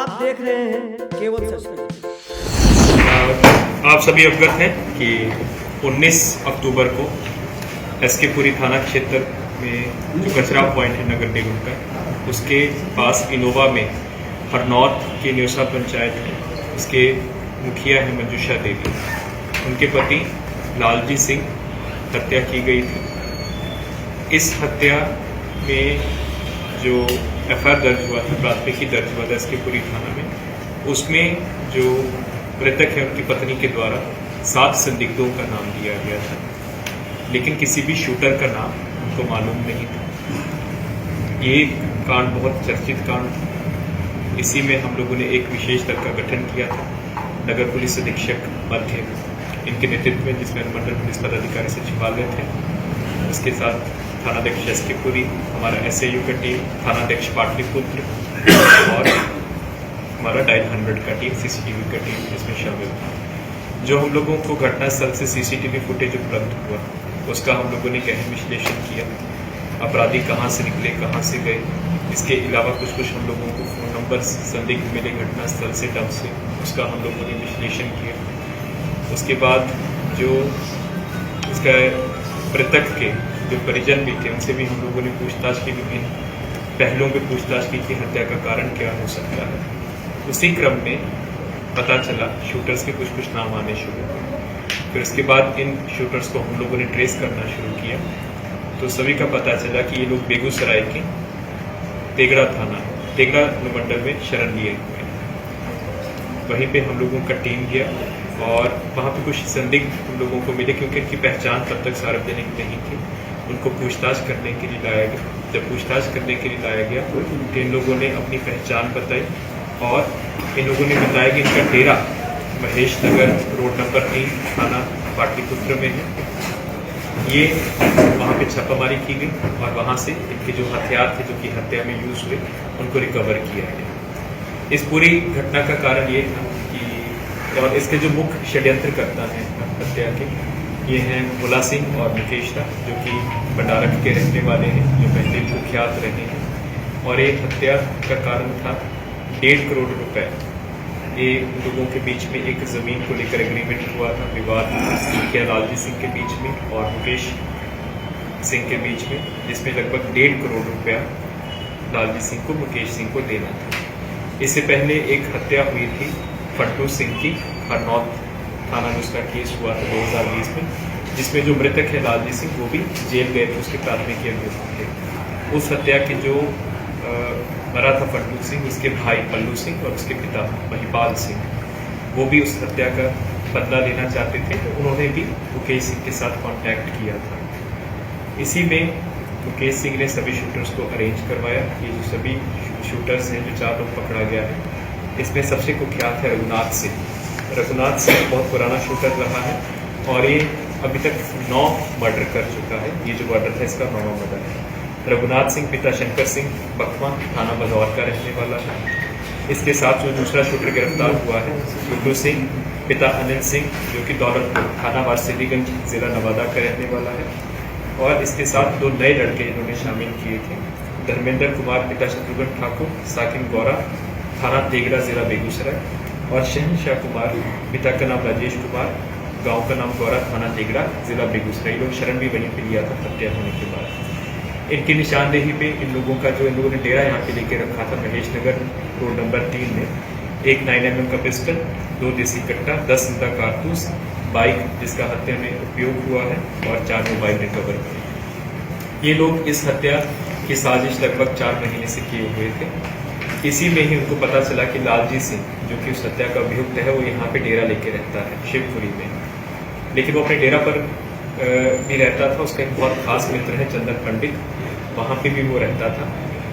आप देख रहे हैं केवल सच तक। आप सभी अवगत हैं कि 19 अक्टूबर को एसके पुरी थाना क्षेत्र में जो कचरा पॉइंट है नगर निगम का, उसके पास इनोवा में हरनौत की न्योसा पंचायत है, उसके मुखिया हैं मंजूषा देवी, उनके पति लालजी सिंह हत्या की गई थी। इस हत्या में जो एफआईआर दर्ज हुआ था, प्राथमिकी दर्ज हुआ था एसके पुरी थाना में, उसमें जो मृतक है उनकी पत्नी के द्वारा 7 संदिग्धों का नाम दिया गया था, लेकिन किसी भी शूटर का नाम उनको मालूम नहीं था। ये कांड बहुत चर्चित कांड था। इसी में हम लोगों ने एक विशेष दल का गठन किया था, नगर पुलिस अधीक्षक मध्य इनके नेतृत्व में, जिसमें मंडल पुलिस पदाधिकारी सचिवालय थे, उसके साथ थानाध्यक्ष एसके पुरी, हमारा एसआईयू का टीम, थानाध्यक्ष पाटलिपुत्र और हमारा डायल 100 का टीम, सीसीटीवी का टीम इसमें शामिल था। जो हम लोगों को घटनास्थल से सीसीटीवी फुटेज उपलब्ध हुआ, उसका हम लोगों ने गहन विश्लेषण किया। अपराधी कहाँ से निकले, कहाँ से गए, इसके अलावा कुछ हम लोगों को फ़ोन नंबर संदिग्ध मिले घटनास्थल से, डब से, उसका हम लोगों ने विश्लेषण किया। उसके बाद जो इसका मृतक के जो परिजन भी थे, उनसे भी हम लोगों ने पूछताछ की, विभिन्न पहलुओं पर पूछताछ की कि हत्या का कारण क्या हो सकता है। उसी क्रम में पता चला शूटर्स के कुछ नाम आने शुरू हुए। फिर उसके बाद इन शूटर्स को हम लोगों ने ट्रेस करना शुरू किया, तो सभी का पता चला कि ये लोग बेगूसराय के तेगड़ा थाना, तेगड़ा अनुमंडल में शरण लिए हुए हैं। वहीं पे हम लोगों का टीम गया और वहाँ पे कुछ संदिग्ध हम लोगों को मिले, क्योंकि इनकी पहचान तब तक सार्वजनिक नहीं थी। उनको पूछताछ करने के लिए लाया गया। जब पूछताछ करने के लिए लाया गया तो इन लोगों ने अपनी पहचान बताई और इन लोगों ने बताया कि इनका डेरा महेश नगर रोड नंबर 3 थाना पाटलिपुत्र में है। ये वहाँ पे छापामारी की गई और वहाँ से इनके जो हथियार थे जो कि हत्या में यूज हुए, उनको रिकवर किया गया। इस पूरी घटना का कारण ये था कि, और इसके जो मुख्य षड्यंत्रकर्ता हैं हत्या के, ये हैं भोला सिंह और मुकेश दा, जो कि भंडारक के रहने वाले हैं, जो पहले कुख्यात रहे हैं। और एक हत्या का कारण था 1.5 करोड़ रुपए। ये लोगों के बीच में एक ज़मीन को लेकर एग्रीमेंट हुआ था, विवाद मुखिया लालजी सिंह के बीच में और मुकेश सिंह के बीच में, जिसमें लगभग 1.5 करोड़ रुपया लालजी सिंह को मुकेश सिंह को देना था। इससे पहले एक हत्या हुई थी फट्टू सिंह की, हरनौत थाना में उसका केस हुआ था 2020 में, जिसमें जो मृतक है लालजी सिंह, वो भी जेल गए थे, उसके प्राथमिकी अभियुक्त थे। उस हत्या के जो मरा था फट्टू सिंह, उसके भाई पल्लू सिंह और उसके पिता महिपाल सिंह, वो भी उस हत्या का बदला लेना चाहते थे, तो उन्होंने भी मुकेश सिंह के साथ कांटेक्ट किया था। इसी में मुकेश सिंह ने सभी शूटर्स को अरेंज करवाया। ये जो सभी शूटर्स हैं, जो 4 लोग पकड़ा गया है, इसमें सबसे कुख्यात है रघुनाथ सिंह। रघुनाथ सिंह बहुत पुराना शूटर रहा है और ये अभी तक 9 मर्डर कर चुका है। ये जो मर्डर है इसका 9वां मर्डर है। रघुनाथ सिंह पिता शंकर सिंह बकवा थाना बदौर का रहने वाला है। इसके साथ जो दूसरा शूटर गिरफ्तार हुआ है गुड्डू सिंह, पिता अनिल सिंह, जो कि दौलतपुर थाना वारसिलीगंज जिला नवादा का रहने वाला है। और इसके साथ 2 नए लड़के इन्होंने शामिल किए थे, धर्मेंद्र कुमार पिता शत्रुघ्न ठाकुर, साकिन गौरा थाना तेगड़ा जिला बेगूसराय, और शहनशाह कुमार पिता का नाम राजेश कुमार, गांव का नाम गौरा, थाना तेगड़ा जिला बेगूसराय। लोग शरण भी वहीं पे लिया था हत्या होने के बाद। इनकी निशानदेही पे इन लोगों ने डेरा यहाँ पे लेके रखा था महेश नगर रोड नंबर 3 में, एक 9mm का पिस्टल, 2 देसी कट्टा, 10 जिंदा कारतूस, बाइक जिसका हत्या में उपयोग हुआ है, और 4 मोबाइल रिकवर हुए। ये लोग इस हत्या की साजिश लगभग 4 महीने से किए हुए थे। इसी में ही उनको पता चला कि लालजी सिंह, जो कि उस हत्या का अभियुक्त है, वो यहाँ पे डेरा लेके रहता है शिवपुरी में, लेकिन वो अपने डेरा पर भी रहता था। उसका एक बहुत खास मित्र है चंदन पंडित, वहाँ पे भी वो रहता था।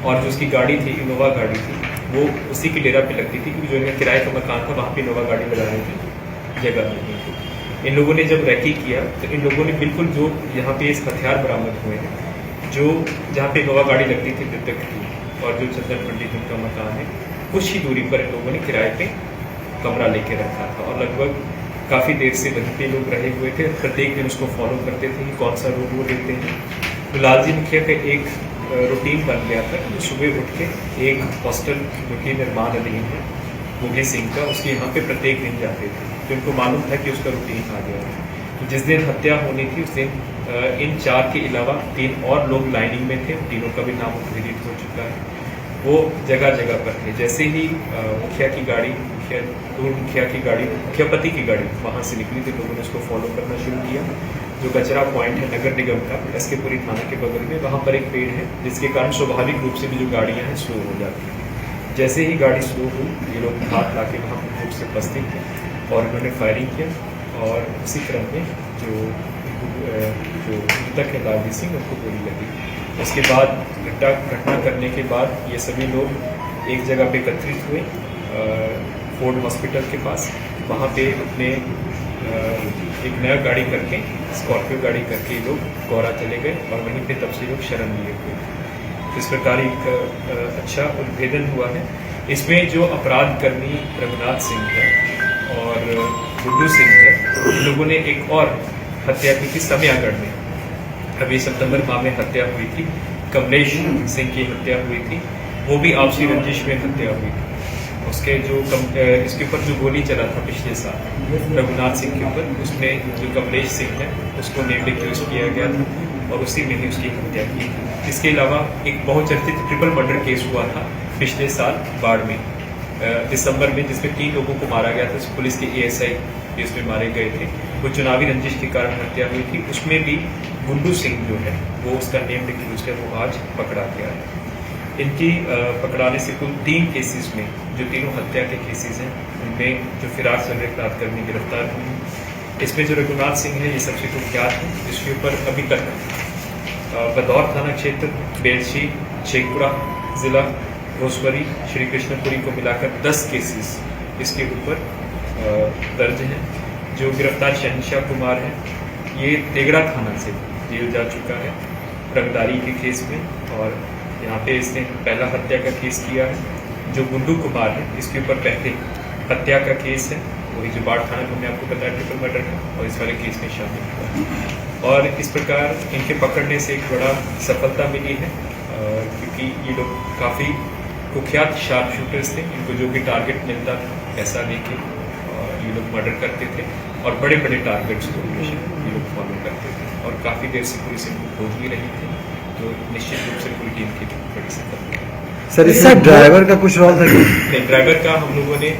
और जो उसकी गाड़ी थी, इनोवा गाड़ी थी, वो उसी की डेरा पे लगती थी, क्योंकि जो इनका किराए का मकान था, वहाँ पे इनोवा गाड़ी लगाने की जगह नहीं थी। इन लोगों ने जब रैकी किया तो इन लोगों ने बिल्कुल जो यहाँ पे इस हथियार बरामद हुए हैं, जो जहाँ पे इनोवा गाड़ी लगती थी मृतक की, और जो चंदन पंडित उनका मकान है, कुछ ही दूरी पर इन लोगों ने किराए पे कमरा लेके रखा था और लगभग काफ़ी देर से वहीं पे लोग रहे हुए थे। प्रत्येक दिन उसको फॉलो करते थे कि कौन सा रूट वो लेते हैं। तो लालजी मुखिया का एक रूटीन बन गया था कि सुबह उठ के एक हॉस्टल जो कि निर्माण अधीन है, मुगे सिंह का, उसके यहाँ पे प्रत्येक दिन जाते थे। तो उनको मालूम था कि उसका रूटीन आ गया है। तो जिस दिन हत्या होनी थी उस दिन इन 4 के अलावा 3 और लोग लाइनिंग में थे, तीनों का भी नाम डिलीट हो चुका है। वो जगह जगह पर थे। जैसे ही मुखिया की गाड़ी, मुखियापति की गाड़ी वहाँ से निकली थी, लोगों ने उसको फॉलो करना शुरू किया। जो कचरा पॉइंट है नगर निगम का, एसके पुरी थाना के बगल में, वहाँ पर एक पेड़ है जिसके कारण स्वाभाविक रूप से भी जो गाड़ियाँ हैं स्लो हो जाती हैं। जैसे ही गाड़ी स्लो हुई, ये लोग हाथ ला के वहाँ पर रूप से उपस्थित थे और उन्होंने फायरिंग किया और उसी क्रम में जो मृतक है लालजी सिंह, उनको गोली लगी। उसके बाद घटना करने के बाद ये सभी लोग एक जगह पे एकत्रित हुए फोर्ड हॉस्पिटल के पास। वहाँ पे अपने एक नया गाड़ी करके, स्कॉर्पियो गाड़ी करके ये लोग गौरा चले गए और वहीं पे तब से लोग शरण लिए हुए। इस प्रकार एक अच्छा उद्भेदन हुआ है। इसमें जो अपराधकर्मी रघुनाथ सिंह है और गुड्डू सिंह है, इन लोगों ने एक और हत्या की थी समयागढ़ में। अभी सितंबर माह में हत्या हुई थी, कमलेश सिंह की हत्या हुई थी। वो भी आपसी रंजिश में हत्या हुई थी। उसके जो इसके ऊपर जो गोली चला था पिछले साल रघुनाथ सिंह के ऊपर, उसमें जो कमलेश सिंह है उसको नेम एक्यूज किया गया था और उसी में ही उसकी हत्या की थी। इसके अलावा एक बहुचर्चित ट्रिपल मर्डर केस हुआ था पिछले साल बाढ़ में दिसंबर में, जिसमें 3 लोगों को मारा गया था। पुलिस के एएसआई भी उसमें मारे गए थे। वो चुनावी रंजिश के कारण हत्या हुई थी। उसमें भी गुड्डू सिंह जो है वो उसका नेम एक्यूज है, वो आज पकड़ा गया है। इनकी पकड़ाने से कुल 3 केसेस में, जो तीनों हत्या के केसेस हैं, उनमें जो फिरार चल रहे अपराधकर्मी गिरफ्तार हुए। इसमें जो रघुनाथ सिंह है ये सबसे कुख्यात है, जिसके ऊपर अभी तक बदौर थाना क्षेत्र, बेलछी, शेखपुरा जिला, घोसवरी, श्री कृष्णपुरी को मिलाकर 10 केसेस इसके ऊपर दर्ज हैं। जो गिरफ्तार शहनशाह कुमार है ये तेगड़ा थाना से जेल जा चुका है रंगदारी के केस में, और यहाँ पे इसने पहला हत्या का केस किया है। जो गुड्डू कुमार है इसके ऊपर पहले हत्या का केस है, वही जो बाढ़ थाना को मैंने आपको बताया ट्रिपल मर्डर का, और इस वाले केस में शामिल हुआ। और इस प्रकार इनके पकड़ने से एक बड़ा सफलता मिली है, क्योंकि ये लोग काफ़ी कुख्यात शार्प शूटर्स थे। इनको जो भी टारगेट मिलता था पैसा लेके ये लोग मर्डर करते थे, और बड़े बड़े टारगेट्स को ये लोग फॉलो करते थे, और काफ़ी देर से पुलिस इनको खोज भी रही थी। तो निश्चित रूप से पूरी टीम की बड़ी सफलता है। सर इसका ड्राइवर का कुछ रोल था? नहीं, ड्राइवर का हम लोगों ने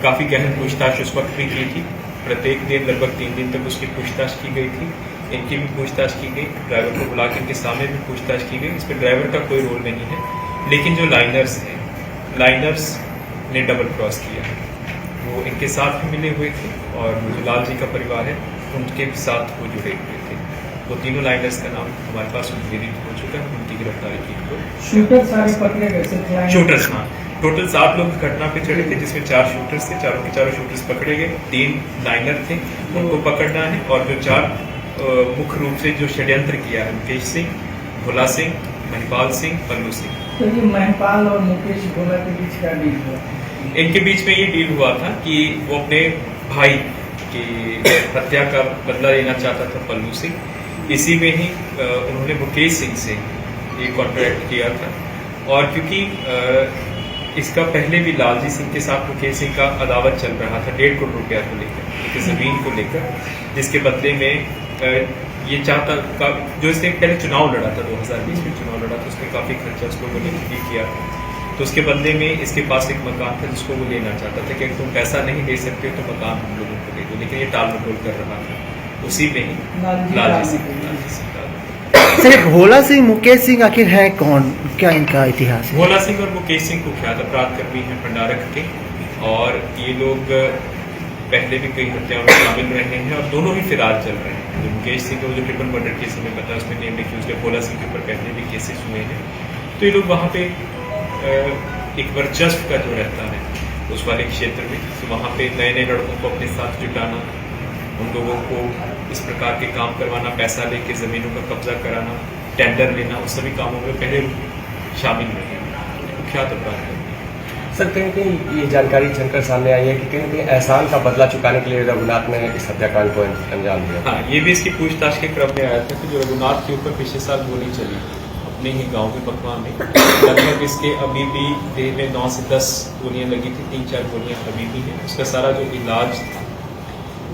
काफ़ी गहन पूछताछ उस वक्त भी की थी। प्रत्येक दिन लगभग 3 दिन तक उसकी पूछताछ की गई थी। इनकी भी पूछताछ की गई, ड्राइवर को बुला के इनके सामने भी पूछताछ की गई। इसमें ड्राइवर का कोई रोल नहीं है, लेकिन जो लाइनर्स हैं, लाइनर्स ने डबल क्रॉस किया है। वो इनके साथ भी मिले हुए थे, और जो लाल जी का परिवार है उनके साथ वो जुड़े हुए थे। वो तीनों लाइनर्स का नाम हमारे पास उद्घाटित हो चुका है, उनकी गिरफ्तारी की। शूटर सारे पकड़े गए? शूटर्स, हाँ, टोटल 7 लोग घटना पे चढ़े थे, जिसमें 4 शूटर्स थे। चारों के चारों शूटर्स पकड़े गए। 3 लाइनर थे, उनको पकड़ना है। और जो 4 मुख्य रूप से जो षड्यंत्र किया है, मुकेश सिंह, भोला सिंह, महिपाल सिंह, पल्लू सिंह। तो ये महिपाल और मुकेश भोला के बीच का डील हुआ? इनके बीच में ये डील हुआ था कि वो अपने भाई की हत्या का बदला लेना चाहता था पल्लू सिंह। इसी में ही उन्होंने मुकेश सिंह से ये कॉन्ट्रैक्ट किया था। और क्योंकि इसका पहले भी लालजी सिंह के साथ मुकेश सिंह का अदावत चल रहा था 1.5 करोड़ रुपया को लेकर, एक ज़मीन को लेकर, जिसके बदले में ये चाहता का जो इसने पहले चुनाव लड़ा था, 2020 में चुनाव लड़ा था, उसमें काफ़ी खर्चा उस लोगों ने भी किया था। तो उसके बदले में इसके पास एक मकान था जिसको वो लेना चाहता था कि अगर तुम पैसा नहीं दे सकते तो मकान हम लोगों को दे दो, लेकिन ये टाल मटोल कर रहा था। उसी में ही लालजी सिंह सर भोला सिंह, मुकेश सिंह आखिर है कौन, क्या इनका इतिहास है? भोला सिंह और मुकेश सिंह कुख्यात अपराधकर्मी हैं भंडारक के, और ये लोग पहले भी कई हत्याओं में शामिल रहे हैं, और दोनों ही फिरार चल रहे हैं। जो मुकेश सिंह का जो ट्रिपल मर्डर केस हमें पता है, उसमें नेम एक्यूज है। भोला सिंह के ऊपर पहले भी केसेस हुए हैं। तो ये लोग वहाँ पे एक वर्चस्व का जो रहता है उस वाले क्षेत्र में, तो वहाँ पे नए नए लड़कों को अपने साथ जुटाना, उन लोगों को इस प्रकार के काम करवाना, पैसा लेके ज़मीनों का कब्जा कराना, टेंडर लेना, उस सभी कामों में पहले शामिल रहे हैं। कुख्यात अपराध है। सर कहीं कहीं ये जानकारी चलकर सामने आई है कि कहीं कहीं एहसान का बदला चुकाने के लिए रघुनाथ ने इस हत्याकांड को अंजाम दिया। हाँ, ये भी इसकी पूछताछ के क्रम में आया था कि जो रघुनाथ के ऊपर पिछले साल गोली चली, अपने ही गांव में बकवा में लगभग इसके अभी भी देह में 9 से 10 गोलियां लगी थी, 3-4 गोलियां अभी भी हैं। उसका सारा जो इलाज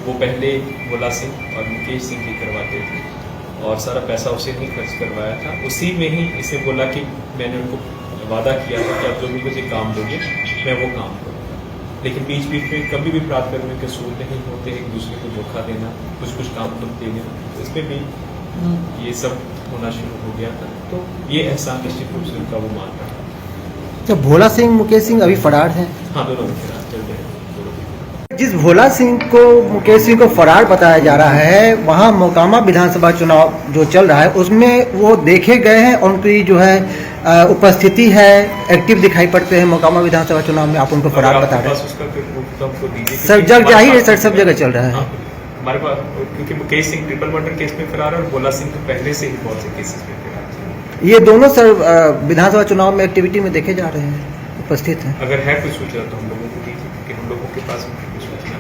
वो पहले भोला सिंह और मुकेश सिंह ही करवाते थे और सारा पैसा उसे ही खर्च करवाया था। उसी में ही इसे बोला कि मैंने उनको वादा किया था कि आप जो भी मुझे काम दोगे मैं वो काम करूँगा, लेकिन बीच बीच में कभी भी प्राप्त करने के सूर नहीं होते, एक दूसरे को धोखा देना, कुछ काम तुम दे देना, इसमें भी ये सब होना शुरू हो गया था। तो ये एहसान निश्चित रूप से उनका वो मान रहा था। तो भोला सिंह मुकेश सिंह अभी फरार हैं। हाँ, दोनों फिलहाल चल रहे हैं। जिस भोला सिंह को मुकेश सिंह को फरार बताया जा रहा है, वहाँ मोकामा विधानसभा चुनाव जो चल रहा है उसमें वो देखे गए हैं और उनकी जो है उपस्थिति है, एक्टिव दिखाई पड़ते हैं मोकामा विधानसभा चुनाव में। आप उनको फरार बता रहे हैं सर, जग जाहिर है सर, सब जगह चल रहा है। हमारे पास क्योंकि Mukesh Singh triple murder case में फरार है और भोला सिंह तो पहले से ही बहुत से केसेस में फरार है। ये दोनों सर विधानसभा चुनाव में एक्टिविटी में देखे जा रहे हैं, उपस्थित हैं। अगर है कोई सूचना तो हम लोगों को दीजिए, क्योंकि हम लोगों के पास सूचना